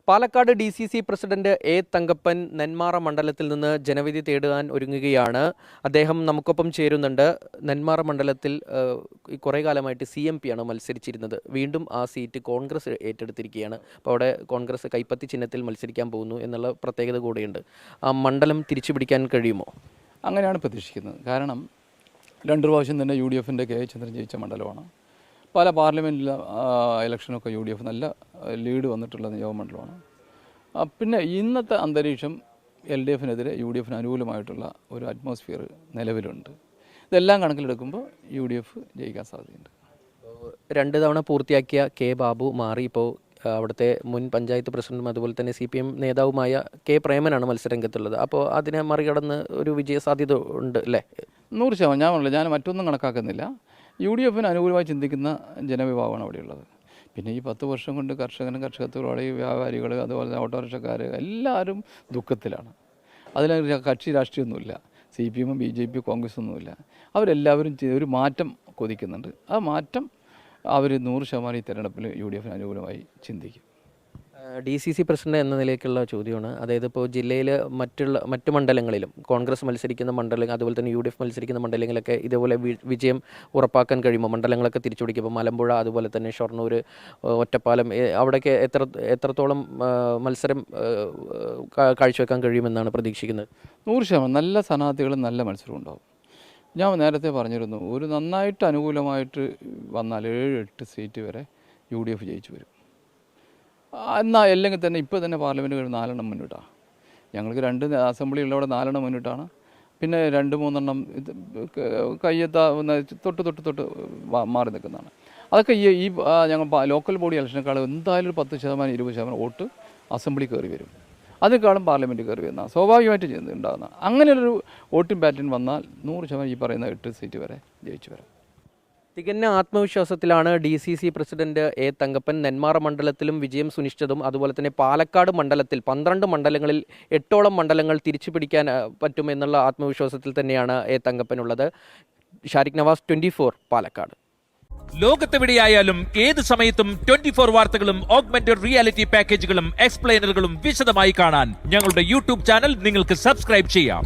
Palakkad DCC president A Thankappan Nenmara മണ്ഡലത്തിൽ നിന്ന് ജനവിധി തേടാൻ ഒരുങ്ങുകയാണ്. അദ്ദേഹം നമുക്കൊപ്പം ചേരുന്നുണ്ട്. നെന്മാറ മണ്ഡലത്തിൽ കുറേ കാലമായിട്ട് CMP ആണ് മത്സരിച്ചിരുന്നത്. വീണ്ടും ആ സീറ്റ് കോൺഗ്രസ് ഏറ്റെടുത്തിരിക്കുകയാണ്. അപ്പോൾ അവിടെ കോൺഗ്രസ് കൈപ്പത്തി ചിഹ്നത്തിൽ മത്സരിക്കാൻ പോകുന്നു എന്നുള്ള പ്രത്യേകത കൂടെയുണ്ട്. ആ മണ്ഡലം തിരിച്ചുപിടിക്കാൻ കഴിയുമോ? അങ്ങനെയാണ് പ്രതീക്ഷിക്കുന്നത്. കാരണം 2 പ്രാവശ്യം തന്നെ UDFൻ്റെ കെ ചന്ദ്രൻ ജയിച്ച മണ്ഡലമാണ്. പല പാർലമെൻറ്റിൽ ഇലക്ഷനൊക്കെ UDF നല്ല ലീഡ് വന്നിട്ടുള്ള നിയോജകമണ്ഡലമാണ്. പിന്നെ ഇന്നത്തെ അന്തരീക്ഷം LDFനെതിരെ UDFന് അനുകൂലമായിട്ടുള്ള ഒരു അറ്റ്മോസ്ഫിയർ നിലവിലുണ്ട്. ഇതെല്ലാം കണക്കിലെടുക്കുമ്പോൾ UDF ജയിക്കാൻ സാധ്യതയുണ്ട്. 2 തവണ പൂർത്തിയാക്കിയ കെ ബാബു മാറി ഇപ്പോൾ അവിടുത്തെ മുൻ പഞ്ചായത്ത് പ്രസിഡന്റും അതുപോലെ തന്നെ CPM നേതാവുമായ കെ പ്രേമനാണ് മത്സരരംഗത്തുള്ളത്. അപ്പോൾ അതിനെ മറികടന്ന് ഒരു വിജയസാധ്യത ഉണ്ട് അല്ലേ? 100%. ഞാൻ മറ്റൊന്നും കണക്കാക്കുന്നില്ല. UDFന് അനുകൂലമായി ചിന്തിക്കുന്ന ജനവിഭാഗമാണ് അവിടെയുള്ളത്. പിന്നെ ഈ 10 വർഷം കൊണ്ട് കർഷക തൊഴിലാളി, വ്യാപാരികൾ, അതുപോലെ തന്നെ ഓട്ടോറിക്ഷക്കാർ എല്ലാവരും ദുഃഖത്തിലാണ്. അതിന് കക്ഷി രാഷ്ട്രീയമൊന്നുമില്ല. CPM, BJP, കോൺഗ്രസ് ഒന്നുമില്ല. അവരെല്ലാവരും ഒരു മാറ്റം കൊതിക്കുന്നുണ്ട്. ആ മാറ്റം അവർ 100% ഈ തെരഞ്ഞെടുപ്പിൽ UDFന് അനുകൂലമായി ചിന്തിക്കും. DCC പ്രസിഡന്റ് എന്ന നിലയ്ക്കുള്ള ചോദ്യമാണ്. അതായത് ഇപ്പോൾ ജില്ലയിൽ മറ്റ് മണ്ഡലങ്ങളിലും കോൺഗ്രസ് മത്സരിക്കുന്ന മണ്ഡലങ്ങൾ, അതുപോലെ തന്നെ UDF മത്സരിക്കുന്ന മണ്ഡലങ്ങളൊക്കെ ഇതേപോലെ വിജയം ഉറപ്പാക്കാൻ കഴിയുമോ? മണ്ഡലങ്ങളൊക്കെ തിരിച്ചുപിടിക്കുമ്പോൾ മലമ്പുഴ, അതുപോലെ തന്നെ ഷൊർണൂർ, ഒറ്റപ്പാലം, അവിടെയൊക്കെ എത്രത്തോളം മത്സരം കാഴ്ചവെക്കാൻ കഴിയുമെന്നാണ് പ്രതീക്ഷിക്കുന്നത്? 100% നല്ല സ്ഥാനാർത്ഥികളും നല്ല മത്സരം ഉണ്ടാവും. ഞാൻ നേരത്തെ പറഞ്ഞിരുന്നു, ഒരു നന്നായിട്ട് അനുകൂലമായിട്ട് വന്നാൽ 7-8 സീറ്റ് വരെ UDF ജയിച്ചു വരും. എന്നാൽ അല്ലെങ്കിൽ തന്നെ ഇപ്പോൾ തന്നെ പാർലമെൻറ്റ് 4 മുന്നിട്ടാണ്. ഞങ്ങൾക്ക് 2 അസംബ്ലി ഉള്ളവിടെ 4 മുന്നിട്ടാണ്. പിന്നെ 2-3 കയ്യെത്താവുന്ന തൊട്ട് മാറി നിൽക്കുന്നതാണ്. അതൊക്കെ ഈ ഞങ്ങൾ ലോക്കൽ ബോഡി ഇലക്ഷനേക്കാൾ എന്തായാലും 10%, 20% വോട്ട് അസംബ്ലി കയറി വരും. അതിനേക്കാളും പാർലമെൻറ്റ് കയറി വരുന്ന സ്വാഭാവികമായിട്ട് ഉണ്ടാകുന്ന അങ്ങനെയുള്ളൊരു വോട്ടിംഗ് പാറ്റേൺ വന്നാൽ 100% ഈ പറയുന്ന 8 സീറ്റ് വരെ ജയിച്ചു വരാം. തികഞ്ഞ ആത്മവിശ്വാസത്തിലാണ് DCC president A Thankappan Nenmara മണ്ഡലത്തിലും വിജയം സുനിശ്ചിതം. അതുപോലെ തന്നെ പാലക്കാട് മണ്ഡലത്തിൽ 12 മണ്ഡലങ്ങളിൽ 8ഓളം മണ്ഡലങ്ങൾ തിരിച്ചു പിടിക്കാൻ പറ്റുമെന്നുള്ള ആത്മവിശ്വാസത്തിൽ തന്നെയാണ് എ തങ്കപ്പനുള്ളത്. ഷാരിഖ് നവാസ്, 24 പാലക്കാട്. ലോകത്തെവിടെയായാലും ഏത് സമയത്തും 24 വാർത്തകളും ഓഗ്മെന്റഡ് റിയാലിറ്റി പാക്കേജുകളും എക്സ്പ്ലെയിനറുകളും വിശദമായി കാണാൻ ഞങ്ങളുടെ YouTube ചാനൽ നിങ്ങൾക്ക് സബ്സ്ക്രൈബ് ചെയ്യാം.